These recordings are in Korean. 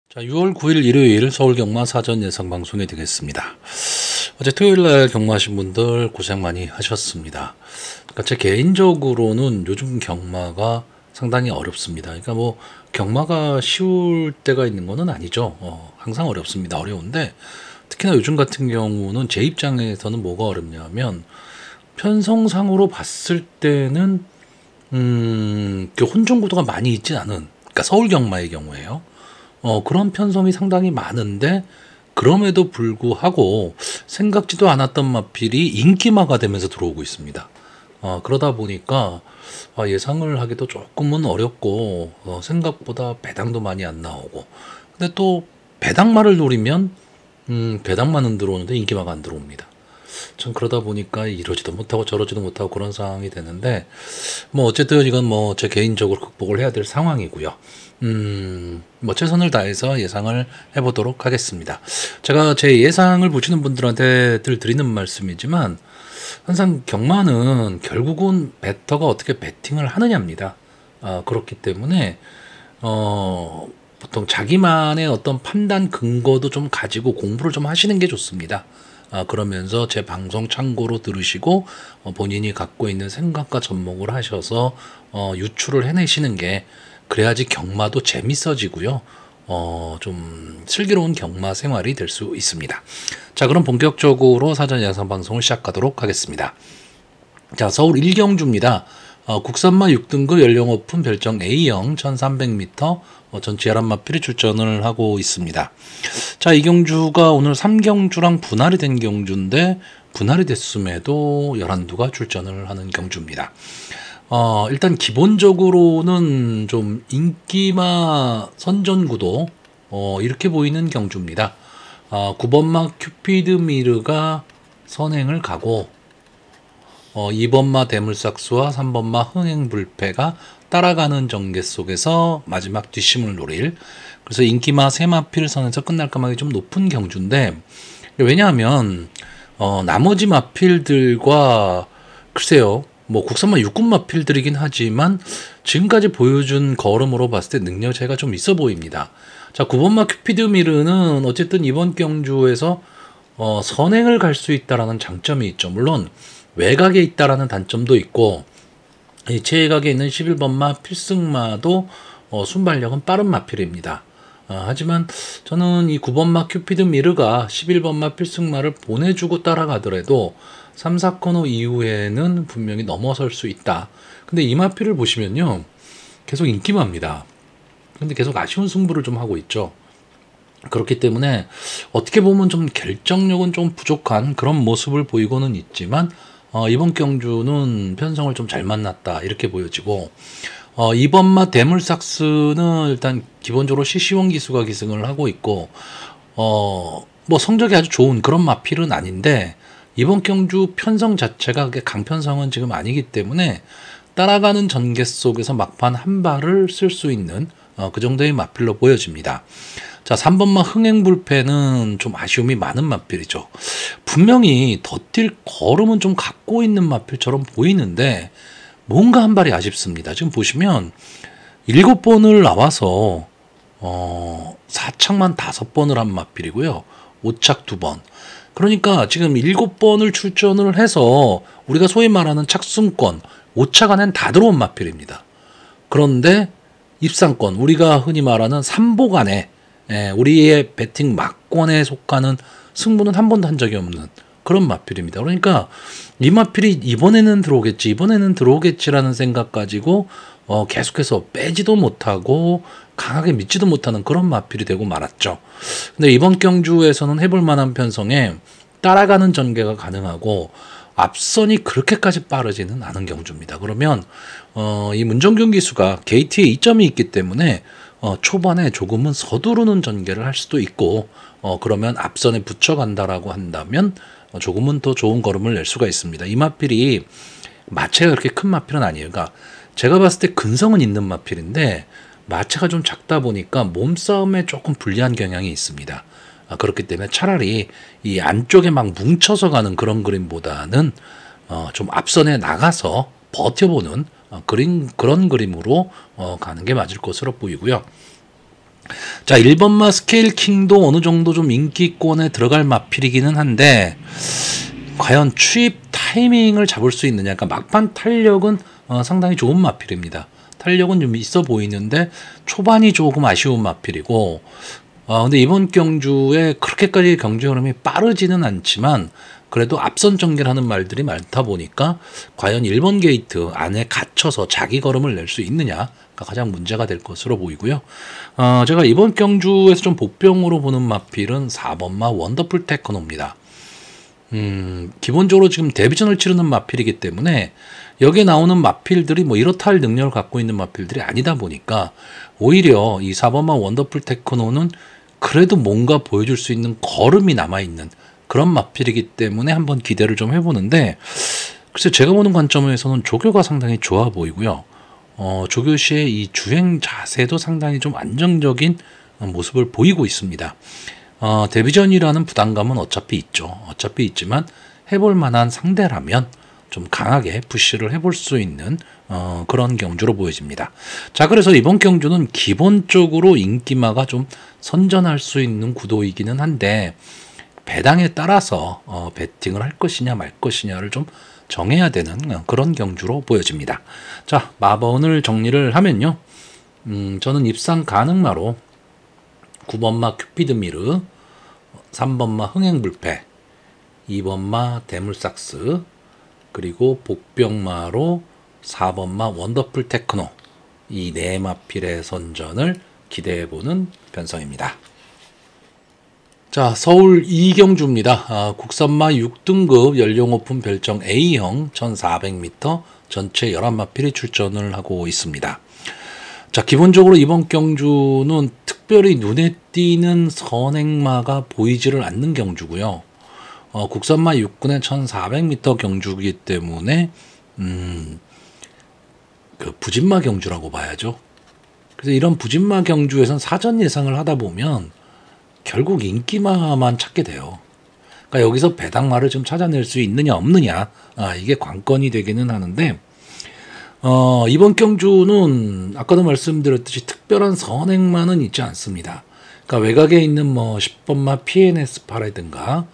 자, 6월 9일 일요일 서울 경마 사전 예상 방송이 되겠습니다. 어제 토요일 날 경마하신 분들 고생 많이 하셨습니다. 그러니까 제 개인적으로는 요즘 경마가 상당히 어렵습니다. 그러니까 뭐 경마가 쉬울 때가 있는 거는 아니죠. 항상 어렵습니다. 어려운데 특히나 요즘 같은 경우는 제 입장에서는 뭐가 어렵냐면 편성상으로 봤을 때는 그 혼종 구도가 많이 있진 않은, 그러니까 서울 경마의 경우에요. 그런 편성이 상당히 많은데 그럼에도 불구하고 생각지도 않았던 마필이 인기마가 되면서 들어오고 있습니다. 그러다 보니까 예상을 하기도 조금은 어렵고 생각보다 배당도 많이 안 나오고, 근데 또 배당마를 노리면 배당마는 들어오는데 인기마가 안 들어옵니다. 전 그러다 보니까 이러지도 못하고 저러지도 못하고 그런 상황이 되는데, 뭐 어쨌든 이건 뭐 제 개인적으로 극복을 해야 될 상황이고요. 뭐 최선을 다해서 예상을 해보도록 하겠습니다. 제가 제 예상을 보시는 분들한테 늘 드리는 말씀이지만 항상 경마는 결국은 배터가 어떻게 배팅을 하느냐입니다. 그렇기 때문에 보통 자기만의 어떤 판단 근거도 좀 가지고 공부를 좀 하시는 게 좋습니다. 그러면서 제 방송 참고로 들으시고 본인이 갖고 있는 생각과 접목을 하셔서 유추를 해내시는 게, 그래야지 경마도 재밌어지고요. 좀 슬기로운 경마 생활이 될 수 있습니다. 자, 그럼 본격적으로 사전 예상 방송을 시작하도록 하겠습니다. 자, 서울 1경주입니다. 국산마 6등급 연령 오픈 별정 A형 1300m 전체 11마필이 출전을 하고 있습니다. 자, 이 경주가 오늘 3경주랑 분할이 된 경주인데 분할이 됐음에도 11두가 출전을 하는 경주입니다. 일단 기본적으로는 좀 인기마 선전구도 이렇게 보이는 경주입니다. 9번마 큐피드 미르가 선행을 가고 2번마 대물삭수와 3번마 흥행불패가 따라가는 전개 속에서 마지막 뒷심을 노릴, 그래서 인기마 3마필 선에서 끝날 가망이 좀 높은 경주인데, 왜냐하면 나머지 마필들과 글쎄요, 뭐 국산마 6군 마필들이긴 하지만 지금까지 보여준 걸음으로 봤을 때 능력 차이가 좀 있어 보입니다. 자, 9번마 큐피드 미르는 어쨌든 이번 경주에서 선행을 갈 수 있다라는 장점이 있죠. 물론 외곽에 있다라는 단점도 있고, 이 최외곽에 있는 11번마 필승마도 순발력은 빠른 마필입니다. 하지만 저는 이 9번마 큐피드 미르가 11번마 필승마를 보내주고 따라가더라도 3, 4코너 이후에는 분명히 넘어설 수 있다. 근데 이 마필을 보시면요, 계속 인기마입니다. 근데 계속 아쉬운 승부를 좀 하고 있죠. 그렇기 때문에 어떻게 보면 좀 결정력은 좀 부족한 그런 모습을 보이고는 있지만 이번 경주는 편성을 좀 잘 만났다 이렇게 보여지고, 이번마 대물삭스는 일단 기본적으로 시시원 기수가 기승을 하고 있고 뭐 성적이 아주 좋은 그런 마필은 아닌데, 이번 경주 편성 자체가 그게 강편성은 지금 아니기 때문에 따라가는 전개 속에서 막판 한 발을 쓸 수 있는 그 정도의 마필로 보여집니다. 자, 3번마 흥행불패는 좀 아쉬움이 많은 마필이죠. 분명히 더 뛸 걸음은 좀 갖고 있는 마필처럼 보이는데 뭔가 한 발이 아쉽습니다. 지금 보시면 7번을 나와서 4착만 5번을 한 마필이고요. 5착 2번. 그러니까 지금 7번을 출전을 해서 우리가 소위 말하는 착승권 5착 안엔 다 들어온 마필입니다. 그런데 입상권, 우리가 흔히 말하는 3복 안에 우리의 배팅 막권에 속하는 승부는 한 번도 한 적이 없는 그런 마필입니다. 그러니까 이 마필이 이번에는 들어오겠지라는 생각 가지고 계속해서 빼지도 못하고 강하게 믿지도 못하는 그런 마필이 되고 말았죠. 근데 이번 경주에서는 해볼 만한 편성에 따라가는 전개가 가능하고 앞선이 그렇게까지 빠르지는 않은 경주입니다. 그러면 이 문정균 기수가 게이트에 이점이 있기 때문에 초반에 조금은 서두르는 전개를 할 수도 있고, 그러면 앞선에 붙여간다라고 한다면 조금은 더 좋은 걸음을 낼 수가 있습니다. 이 마필이 마체가 그렇게 큰 마필은 아니에요. 그러니까 제가 봤을 때 근성은 있는 마필인데 마체가 좀 작다 보니까 몸싸움에 조금 불리한 경향이 있습니다. 그렇기 때문에 차라리 이 안쪽에 막 뭉쳐서 가는 그런 그림보다는 좀 앞선에 나가서 버텨보는 그런 그림으로 가는 게 맞을 것으로 보이고요. 자, 1번마 스케일킹도 어느 정도 좀 인기권에 들어갈 마필이기는 한데 과연 추입 타이밍을 잡을 수 있느냐. 그러니까 막판 탄력은 상당히 좋은 마필입니다. 탄력은 좀 있어 보이는데 초반이 조금 아쉬운 마필이고, 근데 이번 경주에 그렇게까지 경주 흐름이 빠르지는 않지만 그래도 앞선 전개를 하는 말들이 많다 보니까 과연 1번 게이트 안에 갇혀서 자기 걸음을 낼 수 있느냐가 가장 문제가 될 것으로 보이고요. 제가 이번 경주에서 좀 복병으로 보는 마필은 4번마 원더풀 테크노입니다. 기본적으로 지금 데뷔전을 치르는 마필이기 때문에 여기에 나오는 마필들이 뭐 이렇다 할 능력을 갖고 있는 마필들이 아니다 보니까 오히려 이 4번마 원더풀 테크노는 그래도 뭔가 보여줄 수 있는 걸음이 남아있는 그런 마필이기 때문에 한번 기대를 좀 해보는데, 글쎄 제가 보는 관점에서는 조교가 상당히 좋아 보이고요. 조교 씨의 이 주행 자세도 상당히 좀 안정적인 모습을 보이고 있습니다. 데뷔전이라는 부담감은 어차피 있죠. 어차피 있지만 해볼 만한 상대라면 좀 강하게 푸시를 해볼 수 있는 그런 경주로 보여집니다. 자, 그래서 이번 경주는 기본적으로 인기마가 좀 선전할 수 있는 구도이기는 한데 배당에 따라서 배팅을 할 것이냐 말 것이냐를 좀 정해야 되는 그런 경주로 보여집니다. 자, 마번을 정리를 하면요. 저는 입상 가능마로 9번마 큐피드미르, 3번마 흥행불패, 2번마 대물삭스, 그리고 복병마로 4번마 원더풀 테크노, 이 네 마필의 선전을 기대해보는 변성입니다. 자, 서울 이경주입니다. 국산마 6등급 연령 오픈 별정 A형 1400m 전체 11마필이 출전을 하고 있습니다. 자, 기본적으로 이번 경주는 특별히 눈에 띄는 선행마가 보이지를 않는 경주고요. 국산마 6군의 1400m 경주이기 때문에 그 부진마 경주라고 봐야죠. 그래서 이런 부진마 경주에선 사전 예상을 하다 보면 결국 인기마만 찾게 돼요. 그러니까 여기서 배당마를 좀 찾아낼 수 있느냐 없느냐, 이게 관건이 되기는 하는데, 이번 경주는 아까도 말씀드렸듯이 특별한 선행마는 있지 않습니다. 그러니까 외곽에 있는 뭐 10번마 PNS8라든가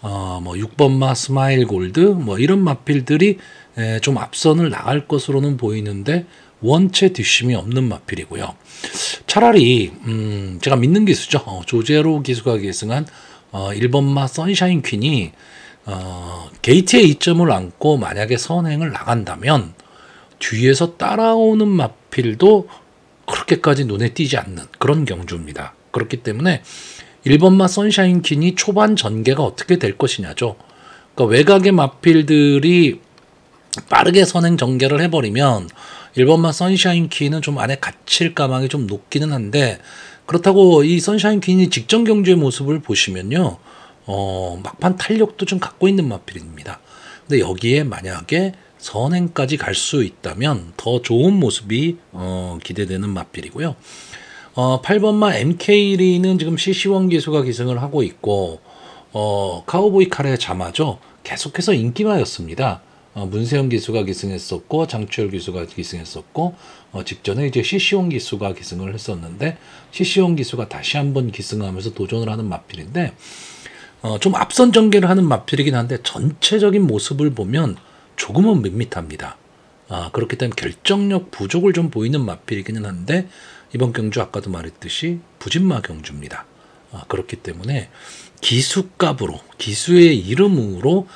뭐 6번마 스마일 골드 뭐 이런 마필들이 좀 앞선을 나갈 것으로는 보이는데 원체 뒷심이 없는 마필이고요. 차라리 제가 믿는 기수죠. 조제로 기수가 계승한 1번마 선샤인 퀸이 게이트에 이점을 안고 만약에 선행을 나간다면 뒤에서 따라오는 마필도 그렇게까지 눈에 띄지 않는 그런 경주입니다. 그렇기 때문에 1번마 선샤인 퀸이 초반 전개가 어떻게 될 것이냐죠. 그러니까 외곽의 마필들이 빠르게 선행 전개를 해버리면 1번마 선샤인 퀸은 좀 안에 갇힐 가망이 좀 높기는 한데, 그렇다고 이 선샤인 퀸이 직전 경주의 모습을 보시면요, 막판 탄력도 좀 갖고 있는 마필입니다. 근데 여기에 만약에 선행까지 갈 수 있다면 더 좋은 모습이 기대되는 마필이고요. 8번마 MK리는 지금 CC1 기수가 기승을 하고 있고, 카우보이 칼의 자마죠. 계속해서 인기마였습니다. 문세영 기수가 기승했었고, 장추열 기수가 기승했었고, 직전에 이제 CC1 기수가 기승을 했었는데, CC1 기수가 다시 한번 기승하면서 도전을 하는 마필인데, 좀 앞선 전개를 하는 마필이긴 한데, 전체적인 모습을 보면 조금은 밋밋합니다. 그렇기 때문에 결정력 부족을 좀 보이는 마필이기는 한데, 이번 경주 아까도 말했듯이 부진마 경주입니다. 그렇기 때문에 기수값으로, 기수의 이름으로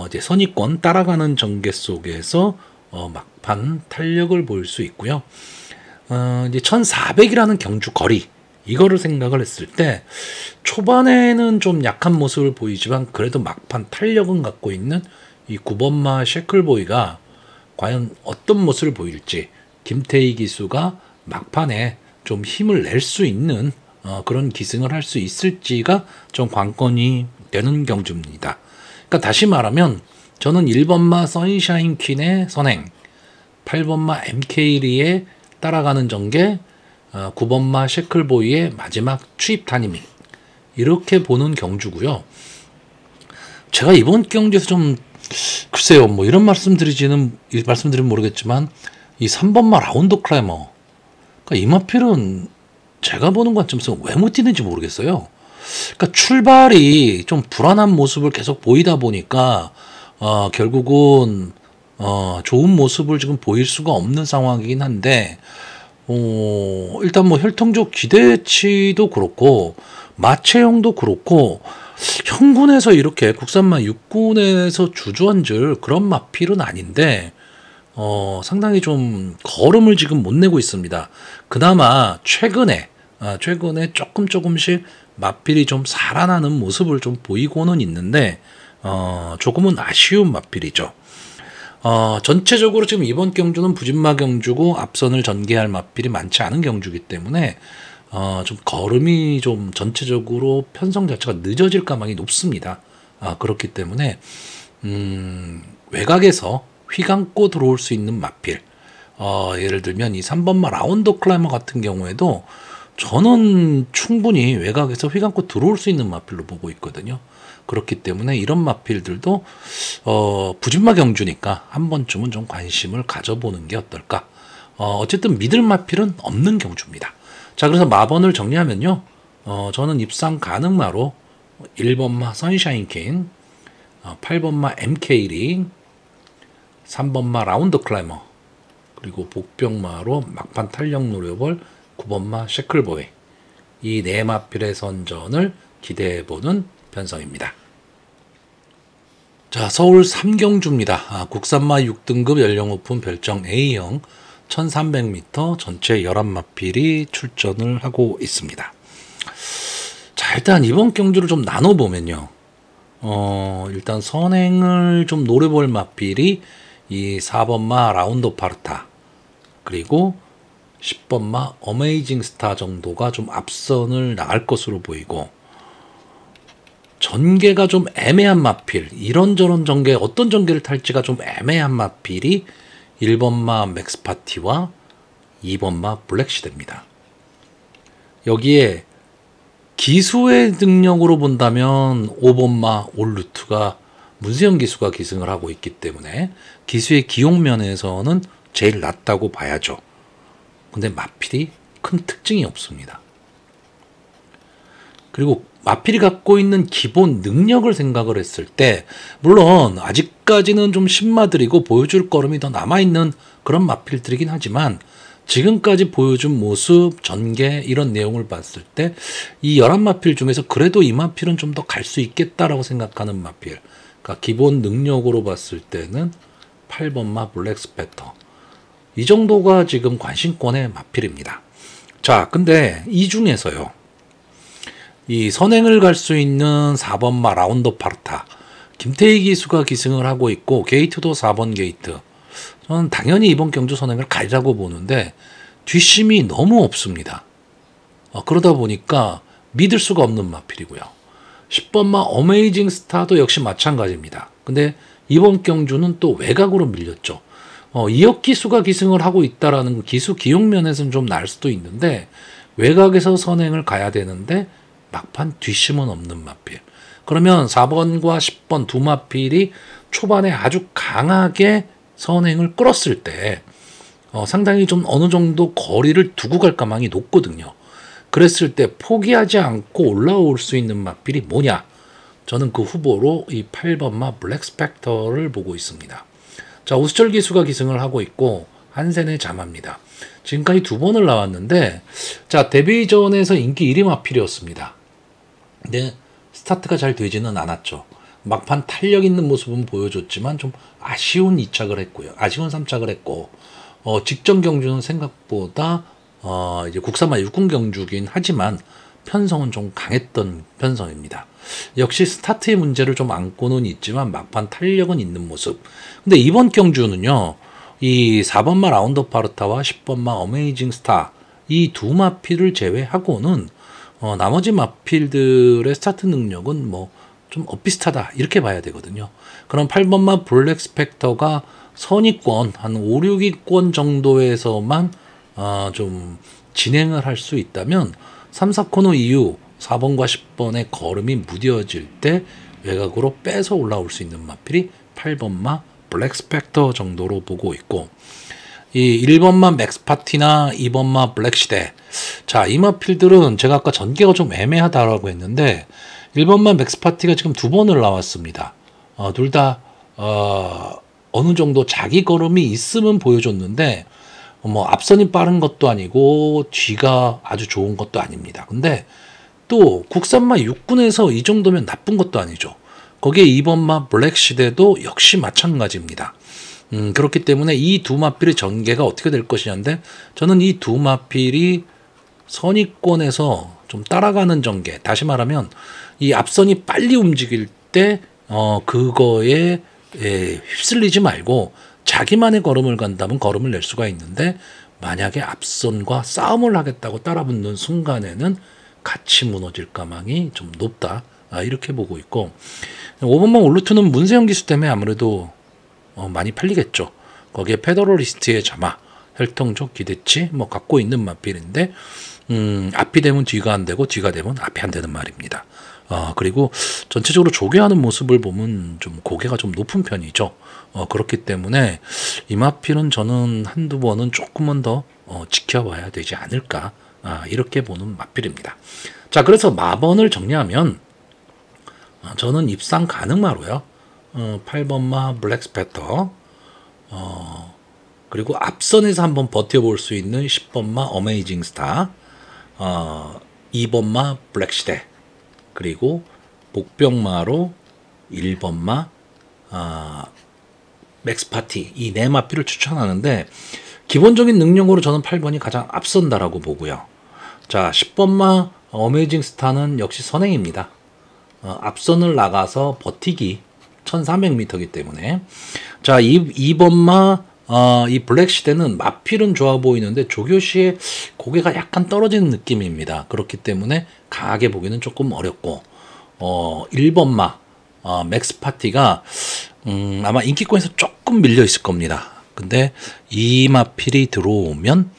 이제 선의권 따라가는 전개 속에서 막판 탄력을 보일 수 있고요. 이제 1400이라는 경주 거리, 이거를 생각을 했을 때 초반에는 좀 약한 모습을 보이지만 그래도 막판 탄력은 갖고 있는 이 9번마 셰클보이가 과연 어떤 모습을 보일지, 김태희 기수가 막판에 좀 힘을 낼 수 있는 그런 기승을 할 수 있을지가 좀 관건이 되는 경주입니다. 그러니까 다시 말하면 저는 1번마 선샤인 퀸의 선행, 8번마 MK리의 따라가는 전개, 9번마 셰클보이의 마지막 추입 타이밍, 이렇게 보는 경주고요. 제가 이번 경주에서 좀 글쎄요, 뭐 이런 말씀드리면 모르겠지만 이 3번마 라운드 클라이머, 그러니까 이 마필은 제가 보는 관점에서 왜 못 뛰는지 모르겠어요. 그러니까 출발이 좀 불안한 모습을 계속 보이다 보니까 결국은 좋은 모습을 지금 보일 수가 없는 상황이긴 한데 일단 뭐 혈통적 기대치도 그렇고 마체형도 그렇고 형군에서 이렇게 국산마 육군에서 주저앉을 그런 마필은 아닌데 상당히 좀 걸음을 지금 못 내고 있습니다. 그나마 최근에 조금씩 마필이 좀 살아나는 모습을 좀 보이고는 있는데 조금은 아쉬운 마필이죠. 전체적으로 지금 이번 경주는 부진마 경주고 앞선을 전개할 마필이 많지 않은 경주이기 때문에 좀 걸음이 좀 전체적으로 편성 자체가 늦어질 가망이 높습니다. 그렇기 때문에 외곽에서 휘감고 들어올 수 있는 마필, 예를 들면 이 3번마 라운드 클라이머 같은 경우에도 저는 충분히 외곽에서 휘감고 들어올 수 있는 마필로 보고 있거든요. 그렇기 때문에 이런 마필들도 부진마 경주니까 한 번쯤은 좀 관심을 가져보는 게 어떨까. 어쨌든 믿을 마필은 없는 경주입니다. 자, 그래서 마번을 정리하면요. 저는 입상 가능마로 1번마 선샤인 퀸, 8번마 MK링, 3번마 라운드 클라이머, 그리고 복병마로 막판 탄력 노려볼 9번마 셰클보이, 이 네 마필의 선전을 기대해보는 편성입니다. 자, 서울 3경주입니다. 국산마 6등급 연령 오픈 별정 A형 1300m 전체 11마필이 출전을 하고 있습니다. 자, 일단 이번 경주를 좀 나눠보면요. 일단 선행을 좀 노려볼 마필이 이 4번마 라운드 파르타, 그리고 10번마 어메이징 스타 정도가 좀 앞선을 나갈 것으로 보이고, 전개가 좀 애매한 마필, 이런저런 전개, 어떤 전개를 탈지가 좀 애매한 마필이 1번마 맥스파티와 2번마 블랙시대입니다. 여기에 기수의 능력으로 본다면 5번마 올루트가 문세영 기수가 기승을 하고 있기 때문에 기수의 기용면에서는 제일 낫다고 봐야죠. 근데 마필이 큰 특징이 없습니다. 그리고 마필이 갖고 있는 기본 능력을 생각을 했을 때, 물론 아직까지는 좀 신마들이고 보여줄 걸음이 더 남아있는 그런 마필들이긴 하지만 지금까지 보여준 모습, 전개 이런 내용을 봤을 때 이 11마필 중에서 그래도 이 마필은 좀 더 갈 수 있겠다라고 생각하는 마필, 그러니까 기본 능력으로 봤을 때는 8번마 블랙스펙터, 이 정도가 지금 관심권의 마필입니다. 자, 근데 이 중에서요, 이 선행을 갈 수 있는 4번마 라운드 파르타, 김태희 기수가 기승을 하고 있고 게이트도 4번 게이트, 저는 당연히 이번 경주 선행을 가리라고 보는데 뒷심이 너무 없습니다. 그러다 보니까 믿을 수가 없는 마필이고요. 10번마 어메이징 스타도 역시 마찬가지입니다. 근데 이번 경주는 또 외곽으로 밀렸죠. 이역 기수가 기승을 하고 있다라는 기수 기용면에서는 좀 나을 수도 있는데 외곽에서 선행을 가야 되는데 막판 뒷심은 없는 마필. 그러면 4번과 10번 두 마필이 초반에 아주 강하게 선행을 끌었을 때 상당히 좀 어느 정도 거리를 두고 갈 가망이 높거든요. 그랬을 때 포기하지 않고 올라올 수 있는 마필이 뭐냐? 저는 그 후보로 이 8번마 블랙스펙터를 보고 있습니다. 자, 오수철 기수가 기승을 하고 있고 한센의 자마입니다. 지금까지 두 번을 나왔는데, 자, 데뷔전에서 인기 1위 마필이었습니다. 근데 스타트가 잘 되지는 않았죠. 막판 탄력 있는 모습은 보여줬지만 좀 아쉬운 2착을 했고요. 아쉬운 3착을 했고, 직전 경주는 생각보다 이제 국산마 육군 경주긴 하지만 편성은 좀 강했던 편성입니다. 역시 스타트의 문제를 좀 안고는 있지만 막판 탄력은 있는 모습. 근데 이번 경주는요, 이 4번마 라운드 파르타와 10번마 어메이징 스타, 이 두 마필을 제외하고는 나머지 마필들의 스타트 능력은 뭐 좀 엇비슷하다 이렇게 봐야 되거든요. 그럼 8번마 블랙 스펙터가 선위권 한 5, 6위권 정도에서만 좀 진행을 할 수 있다면 3, 4코너 이후 4번과 10번의 걸음이 무뎌질 때 외곽으로 빼서 올라올 수 있는 마필이 8번마 블랙 스펙터 정도로 보고 있고, 이 1번마 맥스파티나 2번마 블랙시대. 자, 이 마필들은 제가 아까 전개가 좀 애매하다라고 했는데 1번마 맥스파티가 지금 두 번을 나왔습니다. 둘 다 어느 정도 자기 걸음이 있으면 보여줬는데 뭐 앞선이 빠른 것도 아니고 뒤가 아주 좋은 것도 아닙니다. 근데 또 국산마 6군에서 이 정도면 나쁜 것도 아니죠. 거기에 2번마 블랙시대도 역시 마찬가지입니다. 그렇기 때문에 이 두 마필의 전개가 어떻게 될 것이냐인데 저는 이 두 마필이 선위권에서 좀 따라가는 전개, 다시 말하면 이 앞선이 빨리 움직일 때 그거에 휩쓸리지 말고 자기만의 걸음을 간다면 걸음을 낼 수가 있는데 만약에 앞선과 싸움을 하겠다고 따라붙는 순간에는 같이 무너질 가망이 좀 높다. 이렇게 보고 있고 5번마 올루트는 문세영 기수 때문에 아무래도 많이 팔리겠죠. 거기에 페더러리스트의 자마, 혈통족, 기대치 뭐 갖고 있는 마필인데 앞이 되면 뒤가 안 되고 뒤가 되면 앞이 안 되는 말입니다. 그리고 전체적으로 조개하는 모습을 보면 좀 고개가 좀 높은 편이죠. 그렇기 때문에 이 마필은 저는 한두 번은 조금은 더 지켜봐야 되지 않을까 이렇게 보는 마필입니다. 자, 그래서 마번을 정리하면 저는 입상 가능마로요. 8번마 블랙스패터 그리고 앞선에서 한번 버텨볼 수 있는 10번마 어메이징 스타 2번마 블랙시대 그리고 복병마로 1번마 맥스파티 이 네 마필을 추천하는데 기본적인 능력으로 저는 8번이 가장 앞선다라고 보고요. 자, 10번마 어메이징 스타는 역시 선행입니다. 앞선을 나가서 버티기 1300m이기 때문에 자, 2번마 이 블랙시대는 마필은 좋아 보이는데 조교시의 고개가 약간 떨어지는 느낌입니다. 그렇기 때문에 강하게 보기는 조금 어렵고 1번마 맥스파티가 아마 인기권에서 조금 밀려 있을 겁니다. 근데 이 마필이 들어오면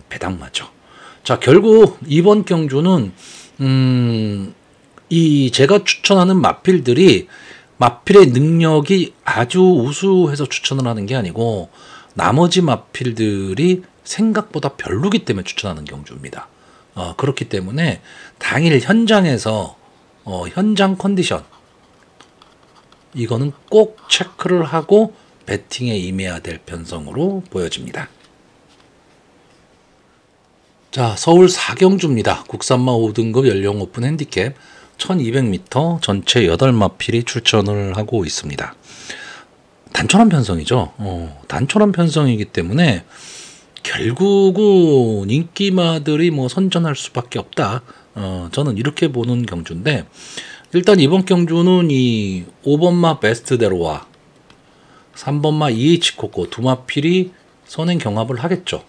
배당마죠. 자, 결국 이번 경주는 이 제가 추천하는 마필들이 마필의 능력이 아주 우수해서 추천을 하는 게 아니고 나머지 마필들이 생각보다 별로기 때문에 추천하는 경주입니다. 그렇기 때문에 당일 현장에서 현장 컨디션 이거는 꼭 체크를 하고 배팅에 임해야 될 편성으로 보여집니다. 자, 서울 4경주입니다. 국산마 5등급 연령 오픈 핸디캡 1200m 전체 8마필이 출전을 하고 있습니다. 단촐한 편성이죠. 단촐한 편성이기 때문에 결국은 인기마들이 뭐 선전할 수밖에 없다. 저는 이렇게 보는 경주인데 일단 이번 경주는 이 5번마 베스트데로와 3번마 EH코코 두 마필이 선행 경합을 하겠죠.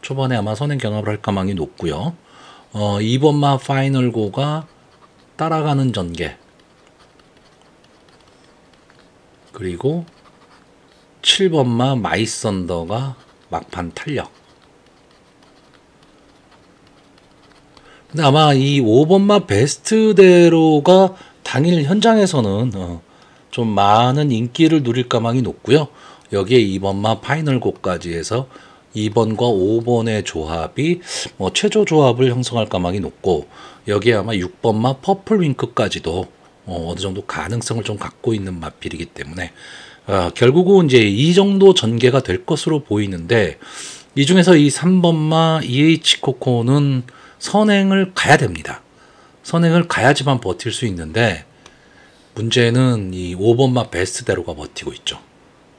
초반에 아마 선행 경합을 할 가망이 높고요. 2번마 파이널고가 따라가는 전개 그리고 7번마 마이썬더가 막판 탄력. 근데 아마 이 5번마 베스트대로가 당일 현장에서는 좀 많은 인기를 누릴 가망이 높고요. 여기에 2번마 파이널고까지 해서 2번과 5번의 조합이 최저 조합을 형성할 가망이 높고 여기에 아마 6번마 퍼플윙크까지도 어느 정도 가능성을 좀 갖고 있는 마필이기 때문에 결국은 이제 이 정도 전개가 될 것으로 보이는데 이 중에서 이 3번마 EH코코는 선행을 가야 됩니다. 선행을 가야지만 버틸 수 있는데 문제는 이 5번마 베스트대로가 버티고 있죠.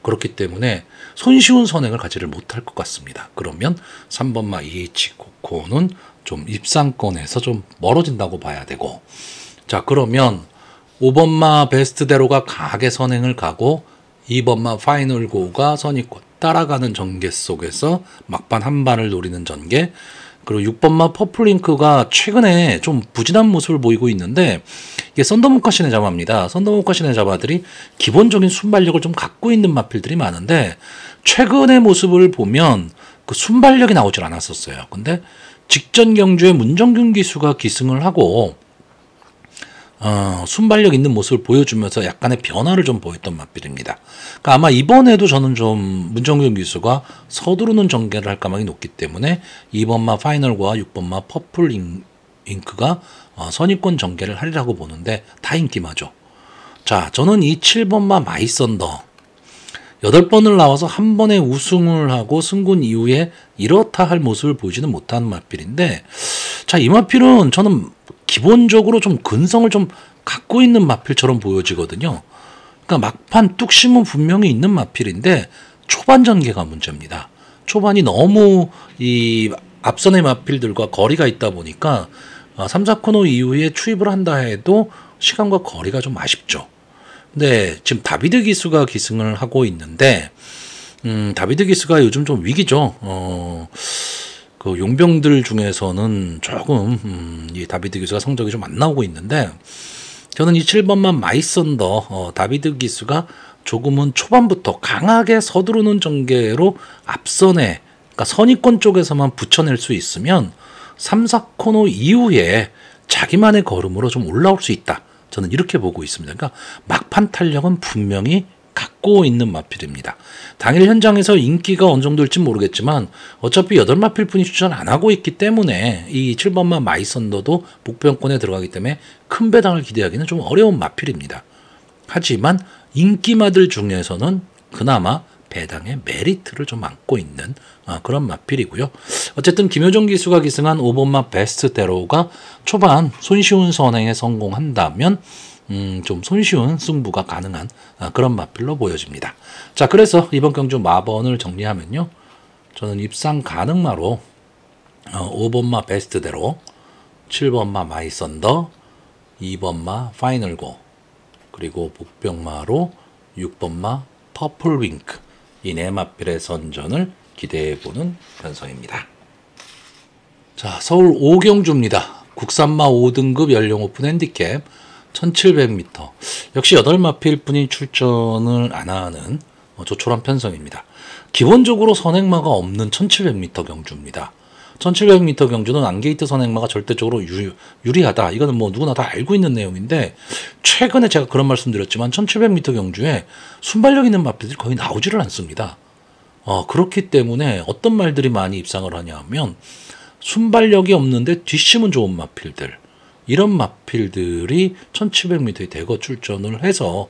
그렇기 때문에 손쉬운 선행을 가지를 못할 것 같습니다. 그러면 3번마 EH코코는 좀 입상권에서 좀 멀어진다고 봐야 되고 자, 그러면 5번마 베스트대로가 강하게 선행을 가고 2번마 파이널고가 선입권 따라가는 전개 속에서 막판 한 반을 노리는 전개 그리고 6번마 퍼플링크가 최근에 좀 부진한 모습을 보이고 있는데 이게 썬더모카신의 자마입니다. 썬더모카신의 자마들이 기본적인 순발력을 좀 갖고 있는 마필들이 많은데 최근의 모습을 보면 그 순발력이 나오질 않았었어요. 근데 직전 경주에 문정균 기수가 기승을 하고 순발력 있는 모습을 보여주면서 약간의 변화를 좀 보였던 맞빌입니다. 그러니까 아마 이번에도 저는 좀 문정균 기수가 서두르는 전개를 할 가망이 높기 때문에 2번마 파이널과 6번마 퍼플 잉크가 선입권 전개를 하리라고 보는데 다 인기마죠. 자, 저는 이 7번마 마이썬더 8번을 나와서 한 번에 우승을 하고 승군 이후에 이렇다 할 모습을 보이지는 못한 마필인데, 자, 이 마필은 저는 기본적으로 좀 근성을 좀 갖고 있는 마필처럼 보여지거든요. 그러니까 막판 뚝심은 분명히 있는 마필인데 초반 전개가 문제입니다. 초반이 너무 이 앞선의 마필들과 거리가 있다 보니까 3, 4코너 이후에 추입을 한다 해도 시간과 거리가 좀 아쉽죠. 근데 지금 다비드 기수가 기승을 하고 있는데, 다비드 기수가 요즘 좀 위기죠. 그 용병들 중에서는 조금 이 다비드 기수가 성적이 좀 안 나오고 있는데, 저는 이 7번만 마이썬더 다비드 기수가 조금은 초반부터 강하게 서두르는 전개로 앞선에, 그러니까 선의권 쪽에서만 붙여낼 수 있으면 3, 4코너 이후에 자기만의 걸음으로 좀 올라올 수 있다. 저는 이렇게 보고 있습니다. 그러니까 막판 탄력은 분명히 갖고 있는 마필입니다. 당일 현장에서 인기가 어느 정도일지 모르겠지만 어차피 8마필뿐이 추천 안 하고 있기 때문에 이 7번마 마이썬더도 복병권에 들어가기 때문에 큰 배당을 기대하기는 좀 어려운 마필입니다. 하지만 인기마들 중에서는 그나마 배당의 메리트를 좀 안고 있는 그런 마필이고요. 어쨌든 김효정 기수가 기승한 5번마 베스트대로가 초반 손쉬운 선행에 성공한다면 좀 손쉬운 승부가 가능한 그런 마필로 보여집니다. 자, 그래서 이번 경주 마번을 정리하면요, 저는 입상 가능마로 5번마 베스트대로, 7번마 마이썬더, 2번마 파이널고, 그리고 복병마로 6번마 퍼플 윙크, 이 네 마필의 선전을 기대해보는 편성입니다. 자, 서울 오경주입니다. 국산마 5등급 연령 오픈 핸디캡 1700m. 역시 8마필뿐이 출전을 안 하는 조촐한 편성입니다. 기본적으로 선행마가 없는 1700m 경주입니다. 1700m 경주는 안게이트 선행마가 절대적으로 유리하다. 이거는 뭐 누구나 다 알고 있는 내용인데, 최근에 제가 그런 말씀 드렸지만 1700m 경주에 순발력 있는 마필들이 거의 나오지를 않습니다. 그렇기 때문에 어떤 말들이 많이 입상을 하냐면, 순발력이 없는데 뒷심은 좋은 마필들, 이런 마필들이 1700m에 대거 출전을 해서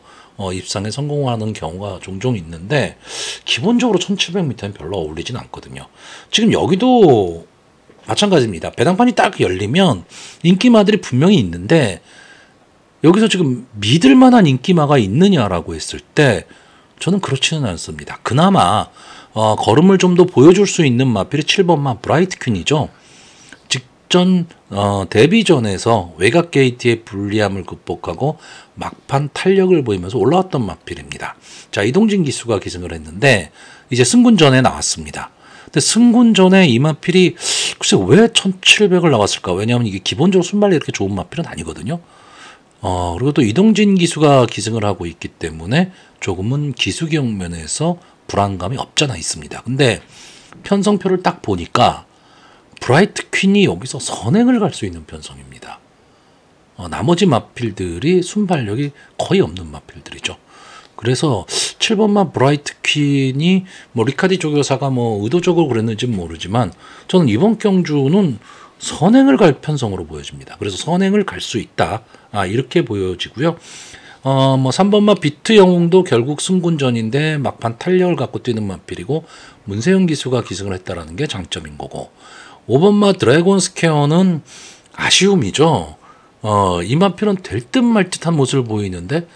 입상에 성공하는 경우가 종종 있는데, 기본적으로 1700m는 별로 어울리진 않거든요. 지금 여기도 마찬가지입니다. 배당판이 딱 열리면 인기마들이 분명히 있는데, 여기서 지금 믿을 만한 인기마가 있느냐라고 했을 때 저는 그렇지는 않습니다. 그나마 걸음을 좀 더 보여줄 수 있는 마필이 7번마 브라이트 퀸이죠. 직전 데뷔전에서 외곽 게이트의 불리함을 극복하고 막판 탄력을 보이면서 올라왔던 마필입니다. 자, 이동진 기수가 기승을 했는데 이제 승군전에 나왔습니다. 근데 승군전에 이 마필이 글쎄 왜 1700을 나왔을까? 왜냐하면 이게 기본적으로 순발력이 이렇게 좋은 마필은 아니거든요. 그리고 또 이동진 기수가 기승을 하고 있기 때문에 조금은 기수격 면에서 불안감이 없잖아 있습니다. 근데 편성표를 딱 보니까 브라이트 퀸이 여기서 선행을 갈 수 있는 편성입니다. 나머지 마필들이 순발력이 거의 없는 마필들이죠. 그래서 7번마 브라이트 퀸이 뭐 리카디 조교사가 뭐 의도적으로 그랬는지는 모르지만 저는 이번 경주는 선행을 갈 편성으로 보여집니다. 그래서 선행을 갈 수 있다. 이렇게 보여지고요. 뭐 3번마 비트 영웅도 결국 승군전인데 막판 탄력을 갖고 뛰는 마필이고, 문세영 기수가 기승을 했다라는 게 장점인 거고, 5번마 드래곤 스퀘어는 아쉬움이죠. 이 마필은 될 듯 말 듯한 모습을 보이는데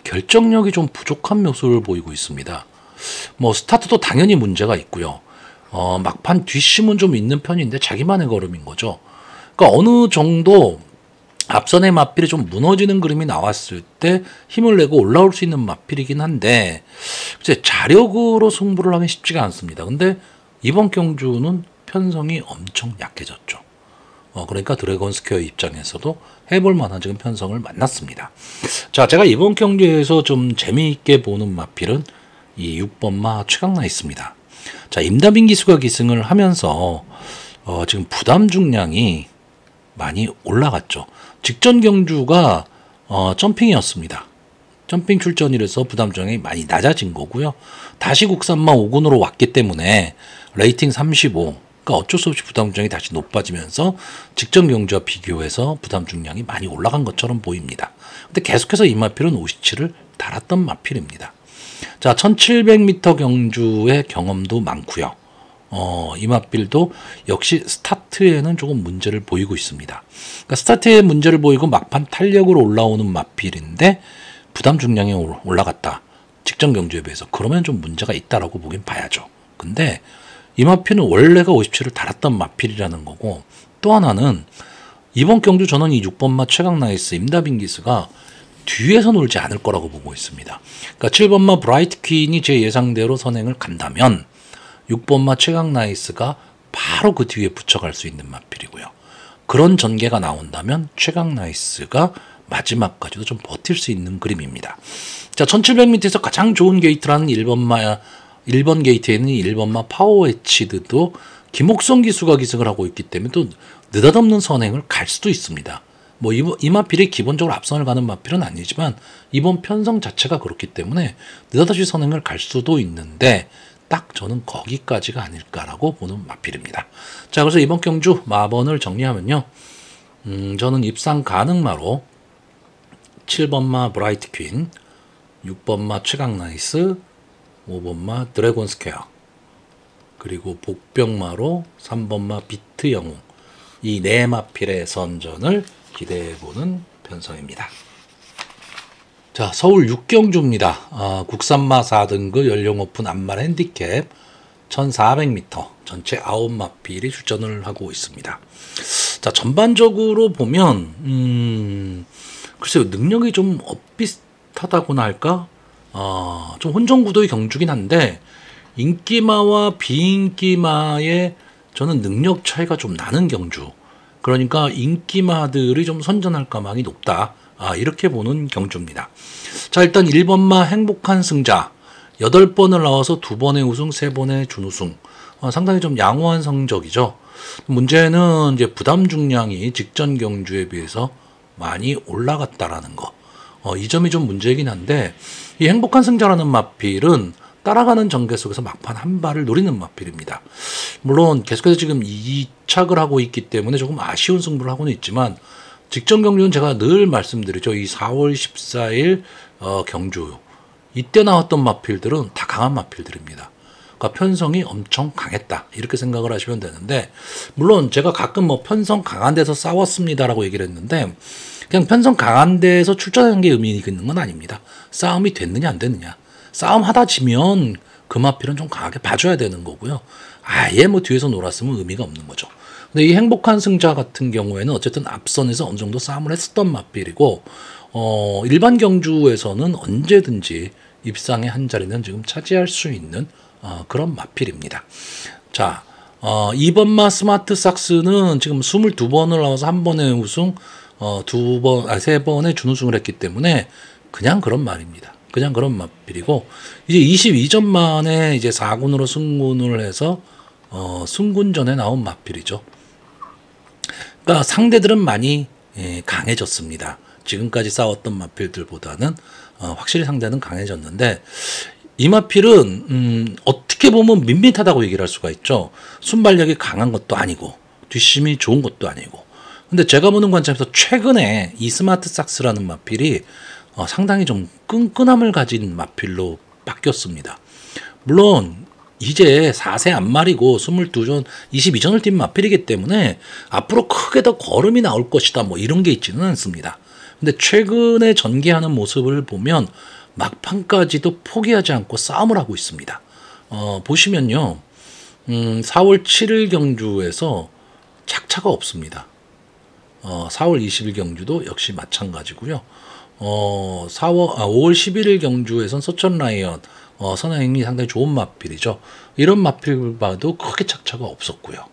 결정력이 좀 부족한 모습을 보이고 있습니다. 뭐 스타트도 당연히 문제가 있고요. 막판 뒷심은 좀 있는 편인데 자기만의 걸음인 거죠. 그러니까 어느 정도 앞선의 마필이 좀 무너지는 그림이 나왔을 때 힘을 내고 올라올 수 있는 마필이긴 한데, 이제 자력으로 승부를 하면 쉽지가 않습니다. 근데 이번 경주는 편성이 엄청 약해졌죠. 그러니까 드래곤 스퀘어 입장에서도 해볼 만한 지금 편성을 만났습니다. 자, 제가 이번 경기에서 좀 재미있게 보는 마필은 이 6번마 최강나 있습니다. 자, 임다빈 기수가 기승을 하면서 지금 부담 중량이 많이 올라갔죠. 직전 경주가 점핑이었습니다. 점핑 출전이라서 부담 중량이 많이 낮아진 거고요. 다시 국산마 5군으로 왔기 때문에 레이팅 35, 그러니까 어쩔 수 없이 부담 중량이 다시 높아지면서 직전 경주와 비교해서 부담 중량이 많이 올라간 것처럼 보입니다. 근데 계속해서 이 마필은 57을 달았던 마필입니다. 자, 1700m 경주의 경험도 많고요. 이 마필도 역시 스타트에는 조금 문제를 보이고 있습니다. 그러니까 스타트에 문제를 보이고 막판 탄력으로 올라오는 마필인데 부담 중량이 올라갔다. 직전 경주에 비해서. 그러면 좀 문제가 있다라고 보긴 봐야죠. 근데 이 마필은 원래가 57을 달았던 마필이라는 거고, 또 하나는 이번 경주 저는 이 6번마 최강나이스 임다빈기스가 뒤에서 놀지 않을 거라고 보고 있습니다. 그러니까 7번마 브라이트 퀸이 제 예상대로 선행을 간다면 6번마 최강나이스가 바로 그 뒤에 붙여갈 수 있는 마필이고요. 그런 전개가 나온다면 최강나이스가 마지막까지도 좀 버틸 수 있는 그림입니다. 자, 1700m에서 가장 좋은 게이트라는 1번 게이트에는 1번마 파워웨치드도 김옥성 기수가 기승을 하고 있기 때문에 또 느닷없는 선행을 갈 수도 있습니다. 뭐 이 마필이 기본적으로 앞선을 가는 마필은 아니지만 이번 편성 자체가 그렇기 때문에 느닷없이 선행을 갈 수도 있는데 딱 저는 거기까지가 아닐까라고 보는 마필입니다. 자, 그래서 이번 경주 마번을 정리하면요. 저는 입상 가능마로 7번마 브라이트 퀸, 6번마 최강나이스, 5번마 드래곤 스퀘어, 그리고 복병마로 3번마 비트 영웅, 이 네 마필의 선전을 기대해보는 편성입니다. 자, 서울 6경주입니다. 국산마 4등급 연령 오픈 암말 핸디캡 1400m 전체 9마필이 출전을 하고 있습니다. 자, 전반적으로 보면 글쎄요, 능력이 좀 엇비슷하다고나 할까? 좀 혼전구도의 경주긴 한데 인기마와 비인기마의 저는 능력 차이가 좀 나는 경주. 그러니까 인기마들이 좀 선전할 가망이 높다. 이렇게 보는 경주입니다. 자, 일단 1번마 행복한 승자 8번을 나와서 2번의 우승, 3번의 준우승. 상당히 좀 양호한 성적이죠. 문제는 이제 부담 중량이 직전 경주에 비해서 많이 올라갔다라는 거. 이 점이 좀 문제이긴 한데 이 행복한 승자라는 마필은 따라가는 전개 속에서 막판 한 발을 노리는 마필입니다. 물론 계속해서 지금 2착을 하고 있기 때문에 조금 아쉬운 승부를 하고는 있지만 직전 경주는 제가 늘 말씀드리죠. 이 4월 14일 경주 이때 나왔던 마필들은 다 강한 마필들입니다. 그러니까 편성이 엄청 강했다 이렇게 생각을 하시면 되는데, 물론 제가 가끔 뭐 편성 강한 데서 싸웠습니다라고 얘기를 했는데 그냥 편성 강한 데에서 출전하는 게 의미 있는 건 아닙니다. 싸움이 됐느냐 안 됐느냐, 싸움 하다 지면 그 마필은 좀 강하게 봐줘야 되는 거고요. 아예 뭐 뒤에서 놀았으면 의미가 없는 거죠. 근데 이 행복한 승자 같은 경우에는 어쨌든 앞선에서 어느 정도 싸움을 했었던 마필이고, 일반 경주에서는 언제든지 입상의 한 자리는 지금 차지할 수 있는 그런 마필입니다. 자, 2번마 스마트 삭스는 지금 22번을 나와서 한 번의 우승, 3번의 준우승을 했기 때문에 그냥 그런 말입니다. 그냥 그런 마필이고, 이제 22전 만에 이제 4군으로 승군을 해서 승군전에 나온 마필이죠. 그러니까 상대들은 많이 강해졌습니다. 지금까지 싸웠던 마필들보다는 확실히 상대는 강해졌는데, 이 마필은 어떻게 보면 밋밋하다고 얘기를 할 수가 있죠. 순발력이 강한 것도 아니고 뒷심이 좋은 것도 아니고. 근데 제가 보는 관점에서 최근에 이 스마트 삭스라는 마필이 상당히 좀 끈끈함을 가진 마필로 바뀌었습니다. 물론 이제 4세 안말이고 22전, 22전을 뛴 마필이기 때문에 앞으로 크게 더 걸음이 나올 것이다 뭐 이런 게 있지는 않습니다. 근데 최근에 전개하는 모습을 보면 막판까지도 포기하지 않고 싸움을 하고 있습니다. 보시면요, 4월 7일 경주에서 착차가 없습니다. 4월 20일 경주도 역시 마찬가지고요. 5월 11일 경주에선 서천 라이언 선행이 상당히 좋은 마필이죠. 이런 마필을 봐도 크게 착차가 없었고요.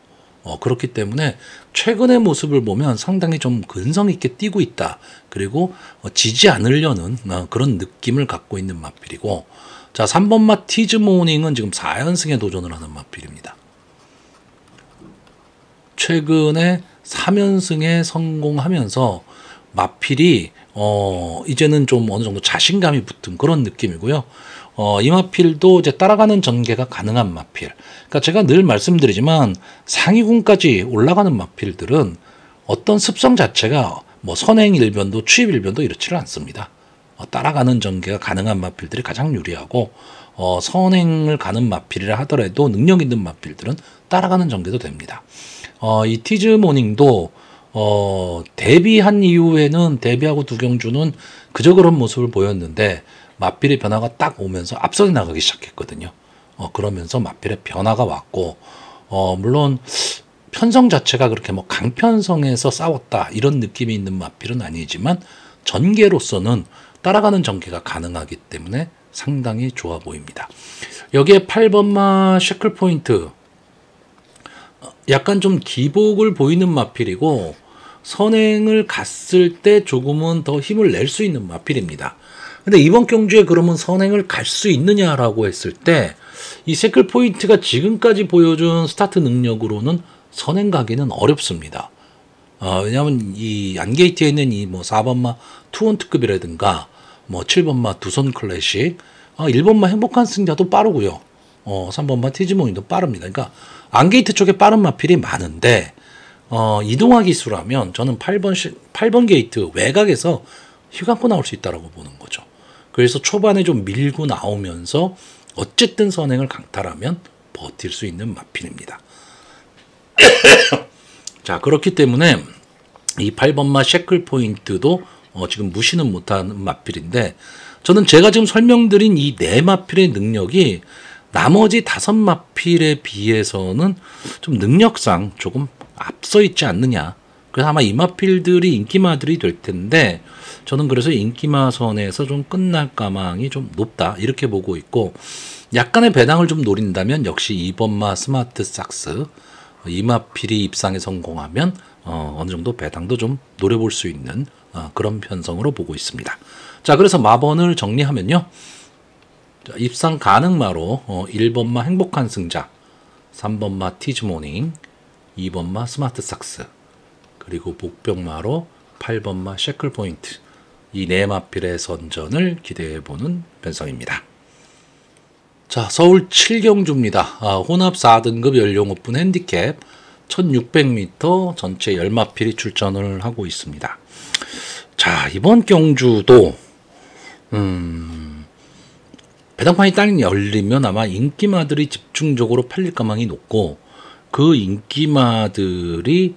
그렇기 때문에 최근의 모습을 보면 상당히 좀 근성 있게 뛰고 있다. 그리고 지지 않으려는 그런 느낌을 갖고 있는 마필이고, 자, 3번마 티즈 모닝은 지금 4연승에 도전을 하는 마필입니다. 최근에 3연승에 성공하면서 마필이 이제는 좀 어느 정도 자신감이 붙은 그런 느낌이고요. 이 마필도 이제 따라가는 전개가 가능한 마필. 그러니까 제가 늘 말씀드리지만 상위군까지 올라가는 마필들은 어떤 습성 자체가 뭐 선행 일변도 추입 일변도 이렇지를 않습니다. 따라가는 전개가 가능한 마필들이 가장 유리하고 선행을 가는 마필이라 하더라도 능력 있는 마필들은 따라가는 전개도 됩니다. 이 티즈모닝도 데뷔한 이후에는 데뷔하고 두경주는 그저 그런 모습을 보였는데 마필의 변화가 딱 오면서 앞서 나가기 시작했거든요. 그러면서 마필의 변화가 왔고 물론 편성 자체가 그렇게 뭐 강편성에서 싸웠다 이런 느낌이 있는 마필은 아니지만 전개로서는 따라가는 전개가 가능하기 때문에 상당히 좋아 보입니다. 여기에 8번마 쉐클 포인트 약간 좀 기복을 보이는 마필이고 선행을 갔을 때 조금은 더 힘을 낼 수 있는 마필입니다. 근데 이번 경주에 그러면 선행을 갈 수 있느냐라고 했을 때 이 쉐클 포인트가 지금까지 보여준 스타트 능력으로는 선행 가기는 어렵습니다. 왜냐하면 이 안게이트에 있는 이 뭐 4번마 투원 특급이라든가 뭐 7번마 두손 클래식, 1번마 행복한 승자도 빠르고요. 3번마 티즈모닝도 빠릅니다. 그러니까 안게이트 쪽에 빠른 마필이 많은데 이동화 기수라면 저는 8번 게이트 외곽에서 휘감고 나올 수 있다고 보는 거죠. 그래서 초반에 좀 밀고 나오면서 어쨌든 선행을 강탈하면 버틸 수 있는 마필입니다. 자, 그렇기 때문에 이 8번마 쉐클 포인트도 지금 무시는 못하는 마필인데 저는 제가 지금 설명드린 이 네 마필의 능력이 나머지 5마필에 비해서는 좀 능력상 조금 앞서 있지 않느냐. 그래서 아마 이 마필들이 인기마들이 될 텐데 저는 그래서 인기마선에서 좀 끝날 가망이 좀 높다 이렇게 보고 있고 약간의 배당을 좀 노린다면 역시 2번마 스마트 삭스 이 마필이 입상에 성공하면 어느 정도 배당도 좀 노려볼 수 있는 그런 편성으로 보고 있습니다. 자, 그래서 마번을 정리하면요. 자, 입상 가능마로 1번마 행복한 승자, 3번마 티즈모닝, 2번마 스마트 삭스, 그리고 복병마로 8번마 쉐클 포인트 이 네 마필의 선전을 기대해보는 편성입니다. 자, 서울 7경주입니다. 혼합 4등급 연령 오픈 핸디캡 1600m 전체 10마필이 출전을 하고 있습니다. 자, 이번 경주도 배당판이 딱 열리면 아마 인기마들이 집중적으로 팔릴 가망이 높고 그 인기마들이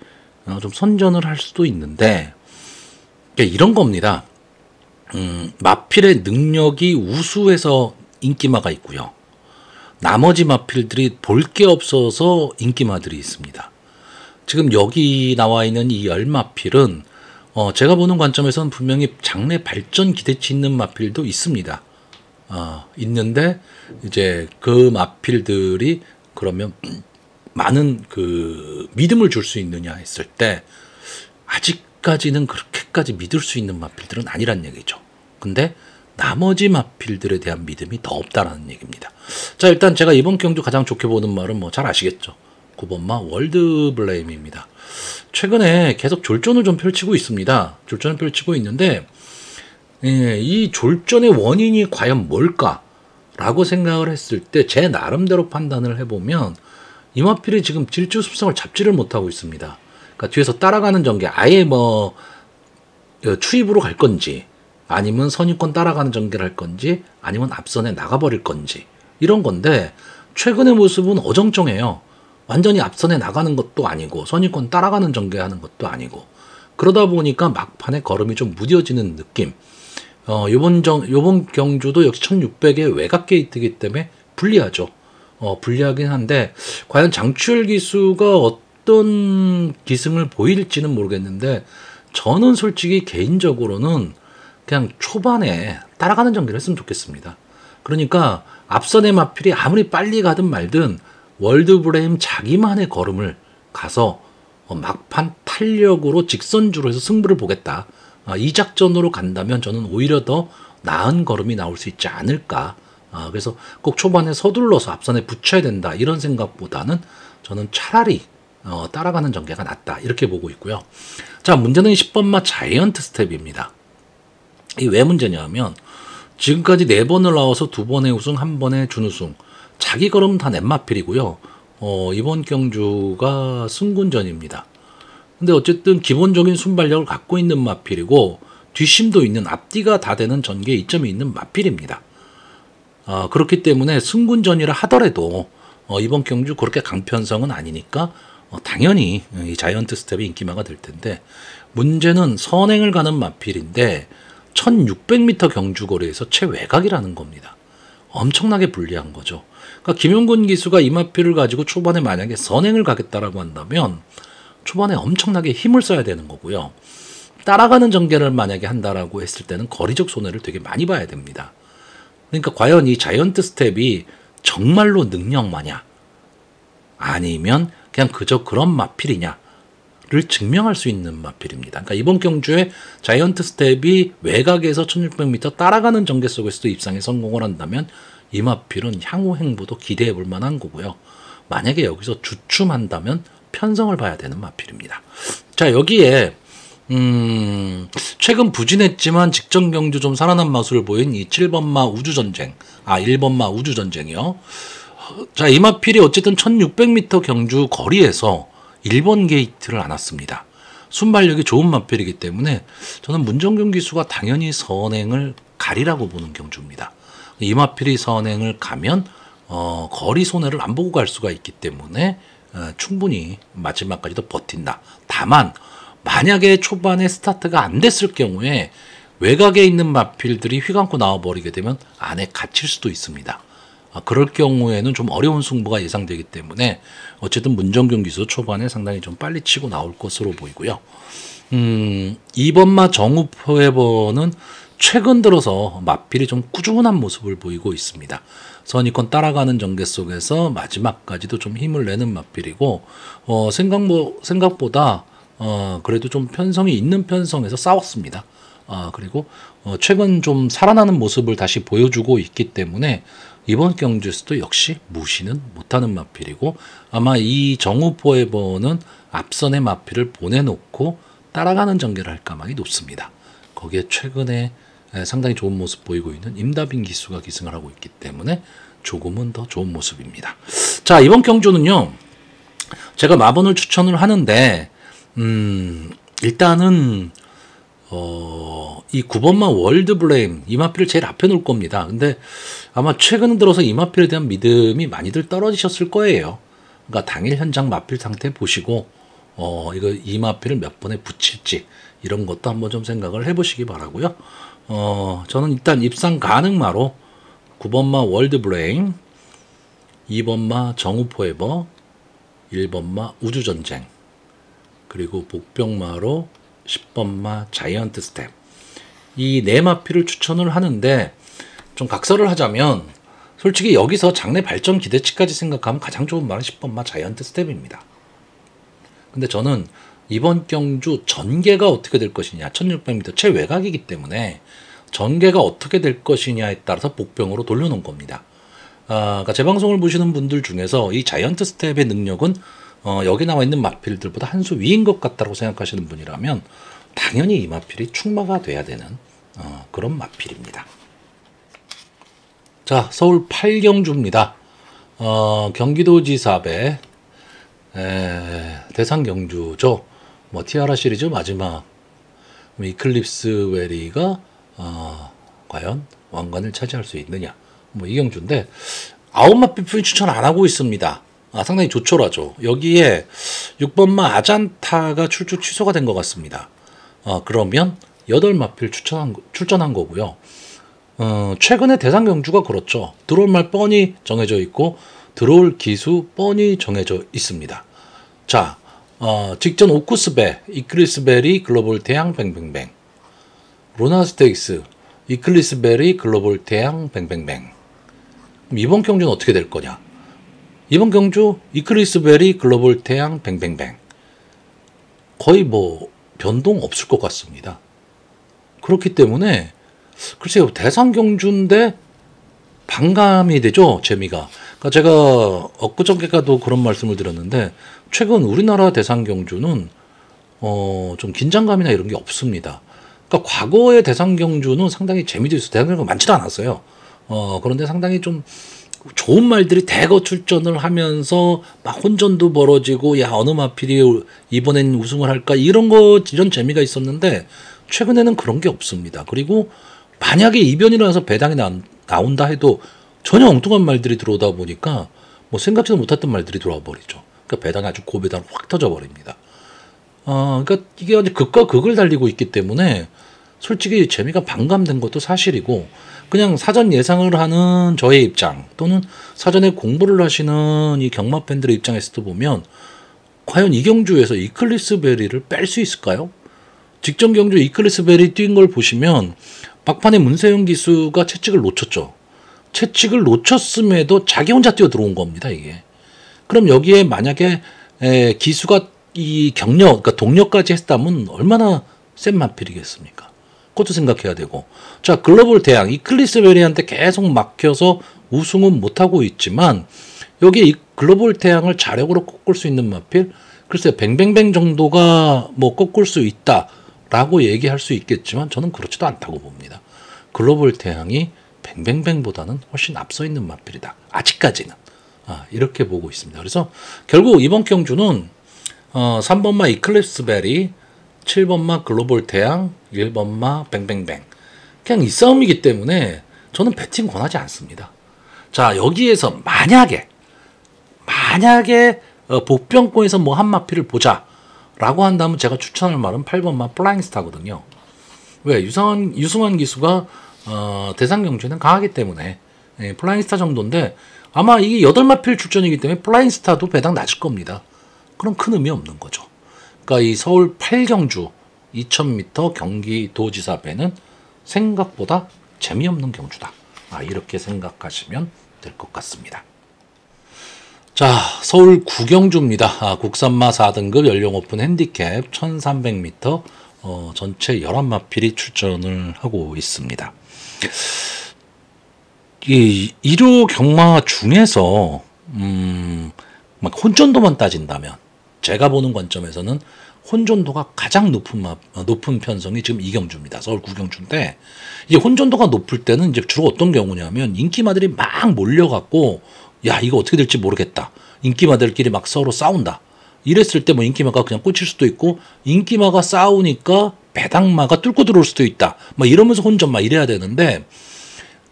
좀 선전을 할 수도 있는데 이런 겁니다. 마필의 능력이 우수해서 인기마가 있고요. 나머지 마필들이 볼 게 없어서 인기마들이 있습니다. 지금 여기 나와 있는 이 10마필은 제가 보는 관점에서는 분명히 장래 발전 기대치 있는 마필도 있습니다. 있는데 이제 그 마필들이 그러면 많은 그 믿음을 줄 수 있느냐 했을 때 아직까지는 그렇게까지 믿을 수 있는 마필들은 아니란 얘기죠. 근데 나머지 마필들에 대한 믿음이 더 없다라는 얘기입니다. 자, 일단 제가 이번 경주 가장 좋게 보는 말은 뭐 잘 아시겠죠. 9번마 월드 블레임입니다. 최근에 계속 졸전을 좀 펼치고 있습니다. 졸전을 펼치고 있는데 이 졸전의 원인이 과연 뭘까라고 생각을 했을 때 제 나름대로 판단을 해보면 이 마필이 지금 질주 습성을 잡지를 못하고 있습니다. 그러니까 뒤에서 따라가는 전개 아예 뭐 추입으로 갈 건지 아니면 선입권 따라가는 전개를 할 건지 아니면 앞선에 나가버릴 건지 이런 건데 최근의 모습은 어정쩡해요. 완전히 앞선에 나가는 것도 아니고 선입권 따라가는 전개하는 것도 아니고 그러다 보니까 막판에 걸음이 좀 무뎌지는 느낌. 요번 경주도 역시 1600의 외곽 게이트이기 때문에 불리하죠. 불리하긴 한데 과연 장추열 기수가 어떤 기승을 보일지는 모르겠는데 저는 솔직히 개인적으로는 그냥 초반에 따라가는 전개를 했으면 좋겠습니다. 그러니까 앞선의 마필이 아무리 빨리 가든 말든 월드브레임 자기만의 걸음을 가서 막판 탄력으로 직선주로 해서 승부를 보겠다. 이 작전으로 간다면 저는 오히려 더 나은 걸음이 나올 수 있지 않을까. 그래서 꼭 초반에 서둘러서 앞선에 붙여야 된다 이런 생각보다는 저는 차라리 따라가는 전개가 낫다 이렇게 보고 있고요. 자, 문제는 10번마 자이언트 스텝입니다. 이 왜 문제냐면 지금까지 4번을 나와서 2번의 우승, 1번의 준우승. 자기 걸음 다 넷마필이고요. 이번 경주가 승군전입니다. 근데 어쨌든 기본적인 순발력을 갖고 있는 마필이고 뒷심도 있는 앞뒤가 다 되는 전개 이점이 있는 마필입니다. 그렇기 때문에 승군전이라 하더라도 이번 경주 그렇게 강편성은 아니니까 당연히 이 자이언트 스텝이 인기마가 될 텐데 문제는 선행을 가는 마필인데 1600m 경주거리에서 최외곽이라는 겁니다. 엄청나게 불리한 거죠. 그러니까 김용근 기수가 이 마필을 가지고 초반에 만약에 선행을 가겠다라고 한다면 초반에 엄청나게 힘을 써야 되는 거고요. 따라가는 전개를 만약에 한다라고 했을 때는 거리적 손해를 되게 많이 봐야 됩니다. 그러니까 과연 이 자이언트 스텝이 정말로 능력마냐 아니면 그냥 그저 그런 마필이냐를 증명할 수 있는 마필입니다. 그러니까 이번 경주에 자이언트 스텝이 외곽에서 1600m 따라가는 전개 속에서도 입상에 성공을 한다면 이 마필은 향후 행보도 기대해 볼 만한 거고요. 만약에 여기서 주춤한다면 편성을 봐야 되는 마필입니다. 자, 여기에 최근 부진했지만 직전 경주 좀 살아난 마술을 보인 이 7번마 우주전쟁, 1번마 우주전쟁이요. 자, 이 마필이 어쨌든 1600m 경주 거리에서 1번 게이트를 안 왔습니다. 순발력이 좋은 마필이기 때문에 저는 문정균 기수가 당연히 선행을 가리라고 보는 경주입니다. 이 마필이 선행을 가면 거리 손해를 안 보고 갈 수가 있기 때문에 충분히 마지막까지도 버틴다. 다만 만약에 초반에 스타트가 안 됐을 경우에 외곽에 있는 마필들이 휘감고 나와버리게 되면 안에 갇힐 수도 있습니다. 그럴 경우에는 좀 어려운 승부가 예상되기 때문에 어쨌든 문정균 기수 초반에 상당히 좀 빨리 치고 나올 것으로 보이고요. 2번마 정우포에버는 최근 들어서 마필이 좀 꾸준한 모습을 보이고 있습니다. 선입권 따라가는 전개 속에서 마지막까지도 좀 힘을 내는 마필이고 생각보다 그래도 좀 편성이 있는 편성에서 싸웠습니다. 그리고 최근 좀 살아나는 모습을 다시 보여주고 있기 때문에 이번 경주에서도 역시 무시는 못하는 마필이고 아마 이 정우포에버는 앞선의 마필을 보내놓고 따라가는 전개를 할 가망이 높습니다. 거기에 최근에 상당히 좋은 모습 보이고 있는 임다빈 기수가 기승을 하고 있기 때문에 조금은 더 좋은 모습입니다. 자, 이번 경주는요. 제가 마번을 추천을 하는데 일단은 이 9번마 월드블레임 이 마필을 제일 앞에 놓을 겁니다. 근데 아마 최근 들어서 이 마필에 대한 믿음이 많이들 떨어지셨을 거예요. 그러니까 당일 현장 마필 상태 보시고 이 마필을 몇 번에 붙일지 이런 것도 한번 좀 생각을 해보시기 바라고요. 저는 일단 입상 가능마로 9번마 월드블레임, 2번마 정우포에버, 1번마 우주전쟁, 그리고 복병마로 10번마 자이언트 스텝 이 네 마필을 추천을 하는데 좀 각설을 하자면 솔직히 여기서 장래 발전 기대치까지 생각하면 가장 좋은 말은 10번마 자이언트 스텝입니다. 근데 저는 이번 경주 전개가 어떻게 될 것이냐 1600m 최외곽이기 때문에 전개가 어떻게 될 것이냐에 따라서 복병으로 돌려놓은 겁니다. 그러니까 제 방송을 보시는 분들 중에서 이 자이언트 스텝의 능력은 여기 나와 있는 마필들보다 한 수 위인 것 같다고 생각하시는 분이라면 당연히 이 마필이 충마가 돼야 되는 그런 마필입니다. 자, 서울 8경주입니다. 경기도지사배 대상 경주죠. 티아라 시리즈 마지막 이클립스 웨리가 과연 왕관을 차지할 수 있느냐 이 경주인데 9마필 추천 안 하고 있습니다. 상당히 조촐하죠. 여기에 6번마 아잔타가 출주 취소가 된 것 같습니다. 그러면 8마필 출전한 거고요. 최근에 대상 경주가 그렇죠. 들어올 말 뻔히 정해져 있고 들어올 기수 뻔히 정해져 있습니다. 자, 직전 오쿠스배, 이클리스베리 글로벌 태양 뱅뱅뱅, 루나스테이크스, 이클리스베리 글로벌 태양 뱅뱅뱅. 이번 경주는 어떻게 될 거냐? 이번 경주 이클리스베리 글로벌 태양 뱅뱅뱅 거의 변동 없을 것 같습니다. 그렇기 때문에 글쎄요, 대상 경주인데 반감이 되죠, 재미가. 그러니까 제가 엊그저께가도 그런 말씀을 드렸는데 최근 우리나라 대상 경주는 좀 긴장감이나 이런 게 없습니다. 그러니까 과거의 대상 경주는 상당히 재미도 있어요. 대상 경주가 많지도 않았어요. 그런데 상당히 좀 좋은 말들이 대거 출전을 하면서 막 혼전도 벌어지고 야 어느 마필이 이번엔 우승을 할까 이런 재미가 있었는데 최근에는 그런 게 없습니다. 그리고 만약에 이변이 일어나서 배당이 나온다 해도 전혀 엉뚱한 말들이 들어오다 보니까 뭐 생각지도 못했던 말들이 들어와 버리죠. 그러니까 배당이 아주 고배당 확 터져 버립니다. 그러니까 이게 아주 극과 극을 달리고 있기 때문에 솔직히 재미가 반감된 것도 사실이고 그냥 사전 예상을 하는 저의 입장 또는 사전에 공부를 하시는 이 경마 팬들의 입장에서도 보면 과연 이 경주에서 이클립스 베리를 뺄 수 있을까요? 직전 경주 이클립스 베리 뛴 걸 보시면 막판에 문세영 기수가 채찍을 놓쳤죠. 채찍을 놓쳤음에도 자기 혼자 뛰어 들어온 겁니다, 이게. 그럼 여기에 만약에 기수가 이 경력, 그러니까 동력까지 했다면 얼마나 센 마필이겠습니까? 그것도 생각해야 되고. 자, 글로벌 대항, 이클립스 베리한테 계속 막혀서 우승은 못하고 있지만, 여기 이 글로벌 대항을 자력으로 꺾을 수 있는 마필, 글쎄요, 뱅뱅뱅 정도가 뭐 꺾을 수 있다라고 얘기할 수 있겠지만, 저는 그렇지도 않다고 봅니다. 글로벌 대항이 뱅뱅뱅보다는 훨씬 앞서 있는 마필이다. 아직까지는. 이렇게 보고 있습니다. 그래서 결국 이번 경주는 3번마 이클립스 베리, 7번마 글로벌 태양, 1번마 뱅뱅뱅. 그냥 이 싸움이기 때문에 저는 배팅 권하지 않습니다. 자, 여기에서 만약에 복병권에서 뭐 한 마필을 보자라고 한다면 제가 추천할 말은 8번마 플라잉 스타거든요. 왜? 유승환 기수가 대상 경주에는 강하기 때문에 플라잉 스타 정도인데 아마 이게 8마필 출전이기 때문에 플라잉 스타도 배당 낮을 겁니다. 그럼 큰 의미 없는 거죠. 그러니까 이 서울 8경주 2000m 경기도지사 배는 생각보다 재미없는 경주다. 이렇게 생각하시면 될 것 같습니다. 자, 서울 9경주입니다. 국산마 4등급 연령 오픈 핸디캡 1300m 전체 11마필이 출전을 하고 있습니다. 이 1호 경마 중에서 막 혼전도만 따진다면 제가 보는 관점에서는 혼전도가 가장 높은 편성이 지금 이 경주입니다. 서울 9경주인데 이제 혼전도가 높을 때는 이제 주로 어떤 경우냐면 인기마들이 막 몰려갖고 야 이거 어떻게 될지 모르겠다. 인기마들끼리 막 서로 싸운다. 이랬을 때 뭐 인기마가 그냥 꽂힐 수도 있고 인기마가 싸우니까 배당마가 뚫고 들어올 수도 있다. 막 이러면서 혼전마 이래야 되는데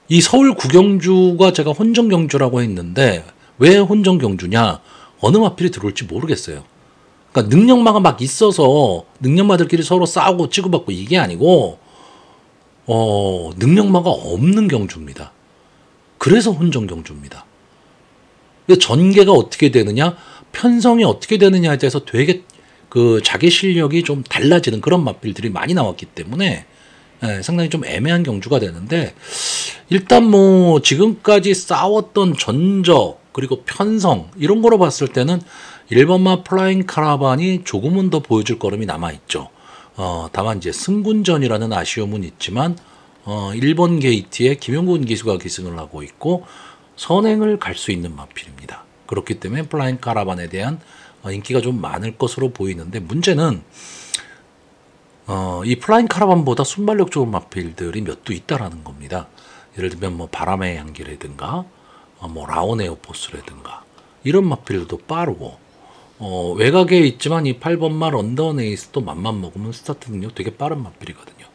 이 서울 9경주가 제가 혼전 경주라고 했는데 왜 혼전 경주냐? 어느 마필이 들어올지 모르겠어요. 그러니까 능력마가 막 있어서 능력마들끼리 서로 싸우고 치고받고 이게 아니고 능력마가 없는 경주입니다. 그래서 혼전 경주입니다. 전개가 어떻게 되느냐, 편성이 어떻게 되느냐에 대해서 되게 그 자기 실력이 좀 달라지는 그런 마필들이 많이 나왔기 때문에 상당히 좀 애매한 경주가 되는데 일단 뭐 지금까지 싸웠던 전적 그리고 편성 이런 거로 봤을 때는 1번마 플라잉 카라반이 조금은 더 보여줄 걸음이 남아있죠. 다만 이제 승군전이라는 아쉬움은 있지만 1번 게이트에 김용군 기수가 기승을 하고 있고 선행을 갈 수 있는 마필입니다. 그렇기 때문에 플라잉 카라반에 대한 인기가 좀 많을 것으로 보이는데 문제는 이 플라잉 카라반보다 순발력 좋은 마필들이 몇 두 있다라는 겁니다. 예를 들면 뭐 바람의 향기라든가 뭐 라온 에어포스라든가 이런 마필들도 빠르고 외곽에 있지만 이 8번마 런던 에이스도 맘만 먹으면 스타트 능력 되게 빠른 마필이거든요.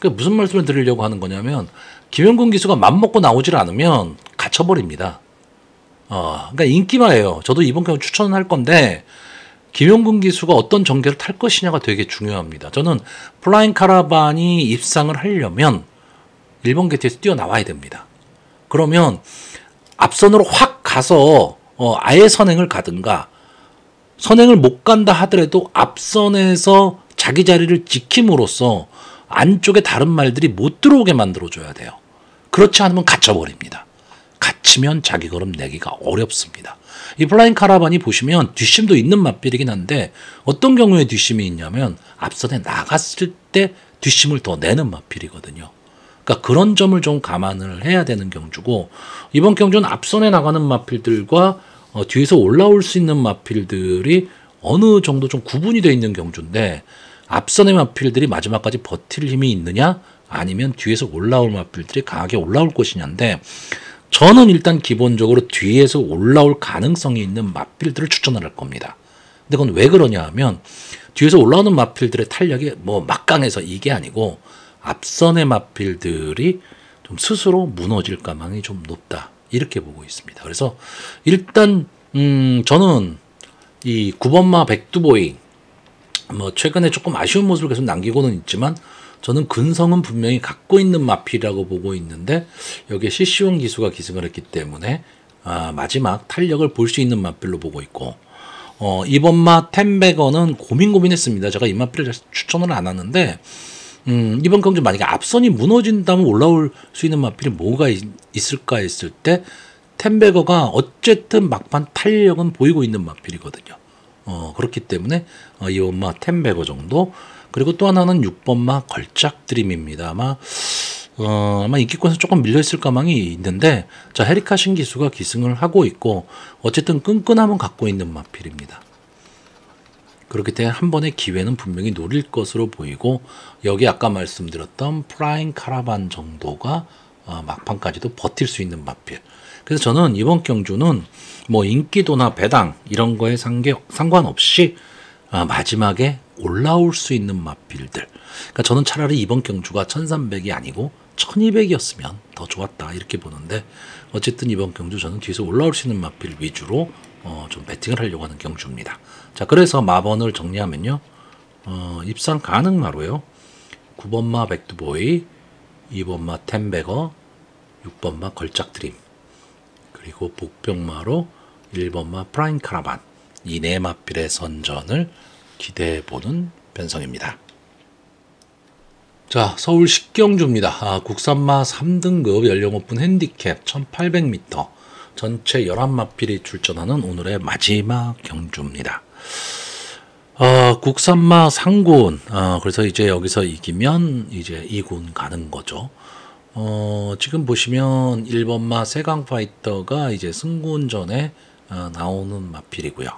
그러니까 무슨 말씀을 드리려고 하는 거냐면 김영군 기수가 맘먹고 나오질 않으면 갇혀버립니다. 그러니까 인기마예요. 저도 이번 경우 추천할 건데 김용근 기수가 어떤 전개를 탈 것이냐가 되게 중요합니다. 저는 플라잉 카라반이 입상을 하려면 1번 게이트에서 뛰어나와야 됩니다. 그러면 앞선으로 확 가서 아예 선행을 가든가 선행을 못 간다 하더라도 앞선에서 자기 자리를 지킴으로써 안쪽에 다른 말들이 못 들어오게 만들어줘야 돼요. 그렇지 않으면 갇혀버립니다. 갇히면 자기 걸음 내기가 어렵습니다. 이 플라잉 카라반이 보시면 뒷심도 있는 맛필이긴 한데 어떤 경우에 뒷심이 있냐면 앞선에 나갔을 때 뒷심을 더 내는 맛필이거든요. 그러니까 그런 점을 좀 감안을 해야 되는 경주고 이번 경주는 앞선에 나가는 맛필들과 뒤에서 올라올 수 있는 맛필들이 어느 정도 좀 구분이 되어 있는 경주인데 앞선의 마필들이 마지막까지 버틸 힘이 있느냐, 아니면 뒤에서 올라올 마필들이 강하게 올라올 것이냐인데, 저는 일단 기본적으로 뒤에서 올라올 가능성이 있는 마필들을 추천을 할 겁니다. 근데 그건 왜 그러냐 하면, 뒤에서 올라오는 마필들의 탄력이 뭐 막강해서 이게 아니고, 앞선의 마필들이 좀 스스로 무너질 가망이 좀 높다, 이렇게 보고 있습니다. 그래서 일단 저는 이 9번마 백두보이, 뭐 최근에 조금 아쉬운 모습을 계속 남기고는 있지만, 저는 근성은 분명히 갖고 있는 마필이라고 보고 있는데, 여기에 CC1 기수가 기승을 했기 때문에 마지막 탄력을 볼 수 있는 마필로 보고 있고, 이번 마 템베거는 고민했습니다. 제가 이 마필을 추천을 안 하는데, 이번 경주 만약에 앞선이 무너진다면 올라올 수 있는 마필이 뭐가 있을까 했을 때, 템베거가 어쨌든 막판 탄력은 보이고 있는 마필이거든요. 그렇기 때문에 이번 마 템베거 정도. 그리고 또 하나는 6번마 걸작 드림입니다. 아마 인기권에서 조금 밀려있을 가망이 있는데, 자, 헤리카 신기수가 기승을 하고 있고, 어쨌든 끈끈함은 갖고 있는 마필입니다. 그렇기 때문에 한 번의 기회는 분명히 노릴 것으로 보이고, 여기 아까 말씀드렸던 프라잉 카라반 정도가 막판까지도 버틸 수 있는 마필. 그래서 저는 이번 경주는 뭐 인기도나 배당 이런 거에 상관없이 마지막에 올라올 수 있는 마필들. 그러니까 저는 차라리 이번 경주가 1300이 아니고 1200이었으면 더 좋았다, 이렇게 보는데, 어쨌든 이번 경주 저는 뒤에서 올라올 수 있는 마필 위주로 좀 배팅을 하려고 하는 경주입니다. 자, 그래서 마번을 정리하면요, 입상 가능마로요, 9번마 백두보이, 2번마 템베거, 6번마 걸작드림, 그리고 복병마로 1번마 프라임 카라반, 이 네 마필의 선전을 기대해보는 변성입니다. 자, 서울 식경주입니다. 국산마 3등급 연령 오픈 핸디캡 1800m, 전체 11마필이 출전하는 오늘의 마지막 경주입니다. 국산마 상군, 그래서 이제 여기서 이기면 이제 2군 가는 거죠. 지금 보시면 1번마 세강파이터가 이제 승군전에 나오는 마필이고요.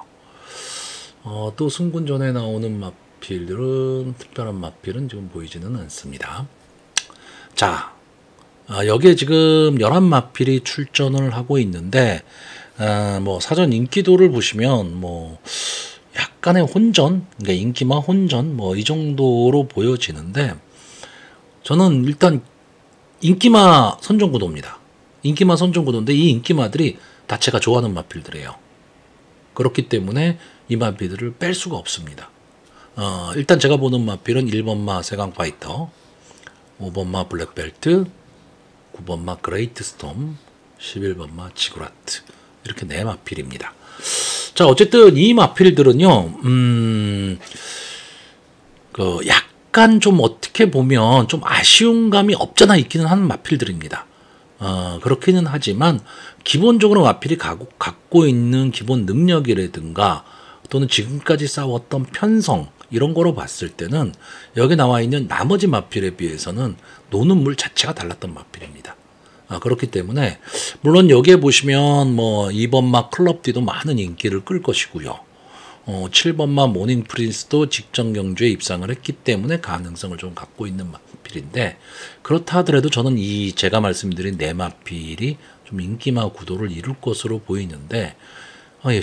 또 승군전에 나오는 마필들은, 특별한 마필은 지금 보이지는 않습니다. 자, 여기에 지금 11마필이 출전을 하고 있는데, 뭐 사전 인기도를 보시면 뭐 약간의 혼전, 그러니까 인기마 혼전 뭐 이 정도로 보여지는데, 저는 일단 인기마 선정구도입니다. 인기마 선정구도인데, 이 인기마들이 다 제가 좋아하는 마필들이에요. 그렇기 때문에 이 마필들을 뺄 수가 없습니다. 일단 제가 보는 마필은 1번마 세강파이터, 5번마 블랙벨트, 9번마 그레이트 스톰, 11번마 지구라트, 이렇게 네 마필입니다. 자, 어쨌든 이 마필들은요, 약간 좀 어떻게 보면 좀 아쉬운 감이 없잖아 있기는 하는 마필들입니다. 그렇기는 하지만 기본적으로 마필이 갖고 있는 기본 능력이라든가, 또는 지금까지 싸웠던 편성, 이런 거로 봤을 때는 여기 나와 있는 나머지 마필에 비해서는 노는 물 자체가 달랐던 마필입니다. 그렇기 때문에 물론 여기에 보시면 뭐 2번마 클럽디도 많은 인기를 끌 것이고요. 7번마 모닝 프린스도 직전 경주에 입상을 했기 때문에 가능성을 좀 갖고 있는 마필인데, 그렇다 하더라도 저는 이 제가 말씀드린 네 마필이 좀 인기마 구도를 이룰 것으로 보이는데,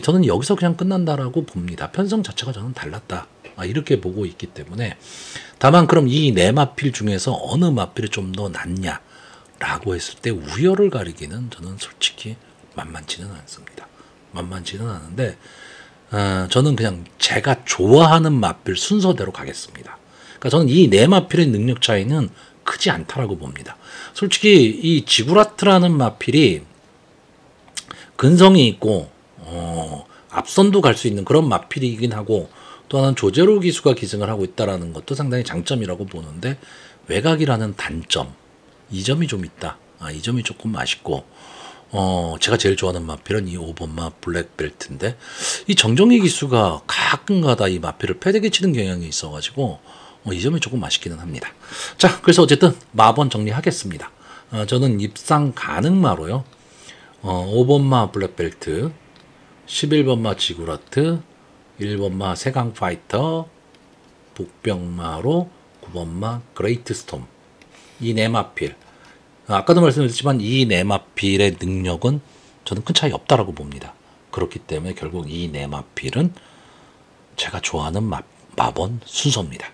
저는 여기서 그냥 끝난다라고 봅니다. 편성 자체가 저는 달랐다, 이렇게 보고 있기 때문에. 다만 그럼 이 네 마필 중에서 어느 마필이 좀 더 낫냐라고 했을 때 우열을 가리기는 저는 솔직히 만만치는 않습니다. 만만치는 않은데, 저는 그냥 제가 좋아하는 마필 순서대로 가겠습니다. 그러니까 저는 이 네 마필의 능력 차이는 크지 않다라고 봅니다. 솔직히 이 지구라트라는 마필이 근성이 있고 앞선도 갈 수 있는 그런 마필이긴 하고, 또 하나는 조제로 기수가 기승을 하고 있다는 것도 상당히 장점이라고 보는데, 외곽이라는 단점, 이 점이 좀 있다. 이 점이 조금 아쉽고, 제가 제일 좋아하는 마필은 이 5번마 블랙벨트인데, 이 정정희 기수가 가끔가다 이 마필을 패대기 치는 경향이 있어가지고 이 점이 조금 아쉽기는 합니다. 자, 그래서 어쨌든 마번 정리하겠습니다. 저는 입상 가능마로요, 5번마 블랙벨트, 11번마 지구라트, 1번마 세강파이터, 복병마로, 9번마, 그레이트 스톰. 이 네마필. 아까도 말씀드렸지만 이 네마필의 능력은 저는 큰 차이 없다라고 봅니다. 그렇기 때문에 결국 이 네마필은 제가 좋아하는 마번 순서입니다.